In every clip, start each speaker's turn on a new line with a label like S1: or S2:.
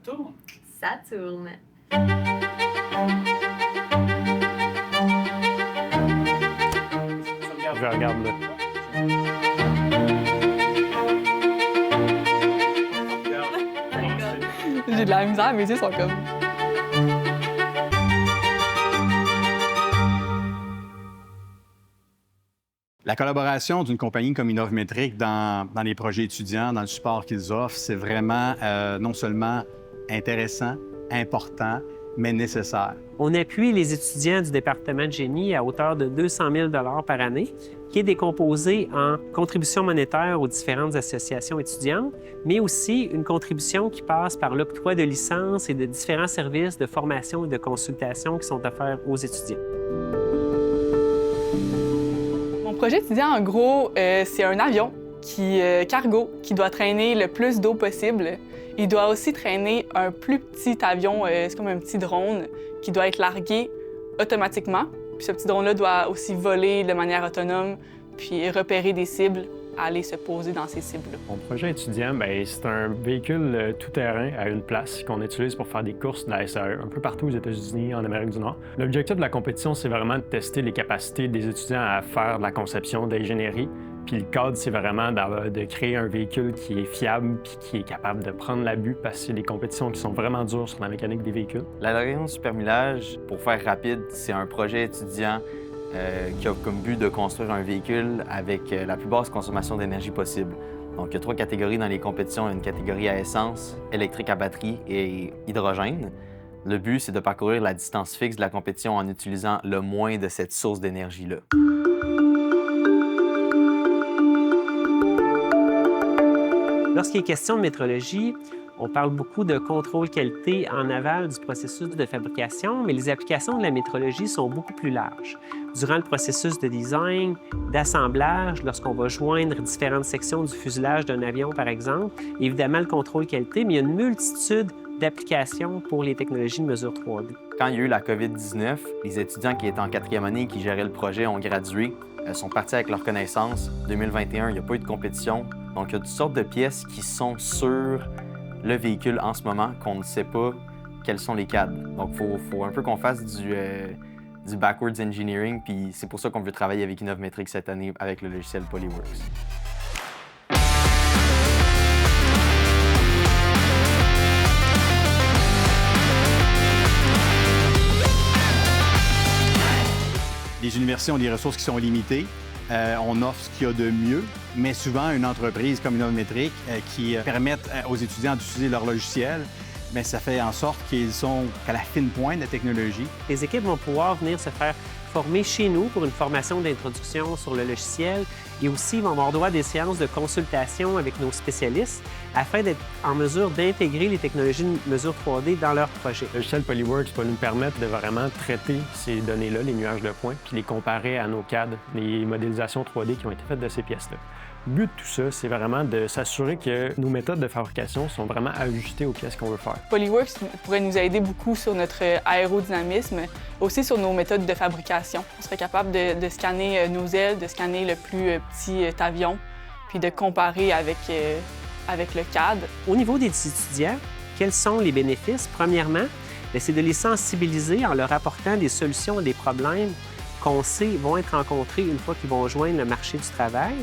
S1: tourne.
S2: Ça tourne.
S3: Je regarde là.
S4: J'ai de la misère, mes yeux sont comme...
S5: La collaboration d'une compagnie comme Innovmetric dans les projets étudiants, dans le support qu'ils offrent, c'est vraiment non seulement intéressant, important, mais nécessaire.
S6: On appuie les étudiants du département de génie à hauteur de 200 000 par année, qui est décomposé en contributions monétaires aux différentes associations étudiantes, mais aussi une contribution qui passe par l'octroi de licences et de différents services de formation et de consultation qui sont offerts aux étudiants.
S4: Mon projet étudiant, en gros, c'est un avion cargo qui doit traîner le plus d'eau possible. Il doit aussi traîner un plus petit avion, c'est comme un petit drone, qui doit être largué automatiquement. Puis ce petit drone-là doit aussi voler de manière autonome, puis repérer des cibles, aller se poser dans ces cibles-là.
S3: Mon projet étudiant, c'est un véhicule tout-terrain à une place qu'on utilise pour faire des courses de la SAE un peu partout aux États-Unis, en Amérique du Nord. L'objectif de la compétition, c'est vraiment de tester les capacités des étudiants à faire de la conception d'ingénierie. Puis le cadre, c'est vraiment de créer un véhicule qui est fiable puis qui est capable de prendre l'abus parce que c'est des compétitions qui sont vraiment dures sur la mécanique des véhicules.
S7: L'Alliance Supermillage, pour faire rapide, c'est un projet étudiant qui a comme but de construire un véhicule avec la plus basse consommation d'énergie possible. Donc, il y a 3 catégories dans les compétitions. Il y a une catégorie à essence, électrique à batterie et hydrogène. Le but, c'est de parcourir la distance fixe de la compétition en utilisant le moins de cette source d'énergie-là.
S6: Lorsqu'il est question de métrologie, on parle beaucoup de contrôle qualité en aval du processus de fabrication, mais les applications de la métrologie sont beaucoup plus larges. Durant le processus de design, d'assemblage, lorsqu'on va joindre différentes sections du fuselage d'un avion, par exemple, évidemment le contrôle qualité, mais il y a une multitude d'applications pour les technologies de mesure 3D.
S7: Quand il y a eu la COVID-19, les étudiants qui étaient en 4e année et qui géraient le projet ont gradué, sont partis avec leurs connaissances. 2021, il n'y a pas eu de compétition. Donc, il y a toutes sortes de pièces qui sont sur le véhicule en ce moment qu'on ne sait pas quels sont les cadres. Donc, il faut un peu qu'on fasse du backwards engineering, puis c'est pour ça qu'on veut travailler avec Innovmetric cette année avec le logiciel Polyworks.
S5: Les universités ont des ressources qui sont limitées. On offre ce qu'il y a de mieux, mais souvent, une entreprise comme Innovmetric qui permettent aux étudiants d'utiliser leur logiciel, mais ça fait en sorte qu'ils sont à la fine pointe de la technologie.
S6: Les équipes vont pouvoir venir se faire former chez nous pour une formation d'introduction sur le logiciel et aussi vont avoir droit à des séances de consultation avec nos spécialistes afin d'être en mesure d'intégrer les technologies de mesure 3D dans leur projet.
S3: Le logiciel Polyworks va nous permettre de vraiment traiter ces données-là, les nuages de points, puis les comparer à nos CAD, les modélisations 3D qui ont été faites de ces pièces-là. Le but de tout ça, c'est vraiment de s'assurer que nos méthodes de fabrication sont vraiment ajustées aux pièces qu'on veut faire.
S4: Polyworks pourrait nous aider beaucoup sur notre aérodynamisme, aussi sur nos méthodes de fabrication. On serait capable de scanner nos ailes, de scanner le plus petit avion, puis de comparer avec le CAD.
S6: Au niveau des étudiants, quels sont les bénéfices? Premièrement, c'est de les sensibiliser en leur apportant des solutions à des problèmes qu'on sait vont être rencontrés une fois qu'ils vont joindre le marché du travail.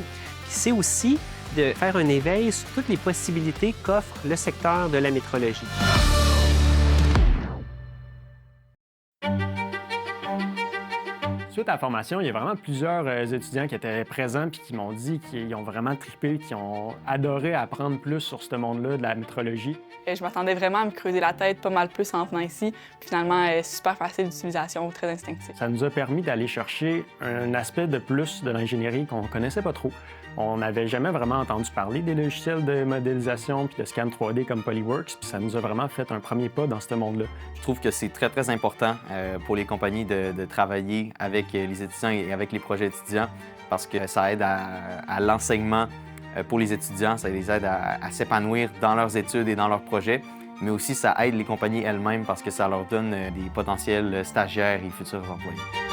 S6: C'est aussi de faire un éveil sur toutes les possibilités qu'offre le secteur de la métrologie.
S3: Suite à la formation, il y a vraiment plusieurs étudiants qui étaient présents puis qui m'ont dit qu'ils ont vraiment trippé, qu'ils ont adoré apprendre plus sur ce monde-là de la métrologie.
S4: Je m'attendais vraiment à me creuser la tête pas mal plus en venant ici. Puis finalement, super facile d'utilisation, très instinctif.
S3: Ça nous a permis d'aller chercher un aspect de plus de l'ingénierie qu'on ne connaissait pas trop. On n'avait jamais vraiment entendu parler des logiciels de modélisation puis de scan 3D comme Polyworks, puis ça nous a vraiment fait un premier pas dans ce monde-là.
S7: Je trouve que c'est très, très important pour les compagnies de travailler avec les étudiants et avec les projets étudiants parce que ça aide à l'enseignement pour les étudiants, ça les aide à s'épanouir dans leurs études et dans leurs projets, mais aussi ça aide les compagnies elles-mêmes parce que ça leur donne des potentiels stagiaires et futurs employés.